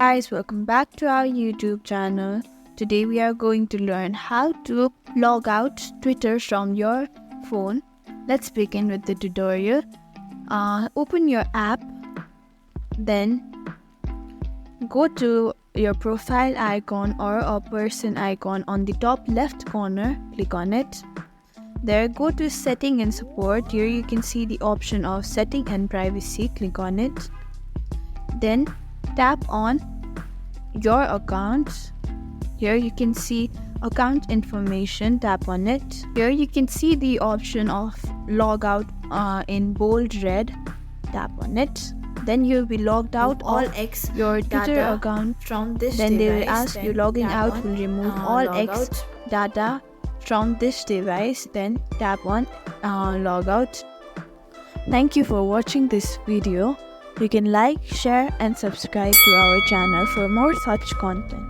Guys, welcome back to our YouTube channel. Today we are going to learn how to log out Twitter from your phone. Let's begin with the tutorial. Open your app, then go to your profile icon or a person icon on the top left corner. Click on it. There, go to setting and support. Here you can see the option of setting and privacy. Click on it. Then tap on your account. Here you can see account information. Tap on it. Here you can see the option of logout in bold red. Tap on it. Then you'll be logged out all of X your Twitter account. from this Then they device. will ask you logging out will remove all X data from this device. Then tap on logout. Thank you for watching this video. You can like, share and subscribe to our channel for more such content.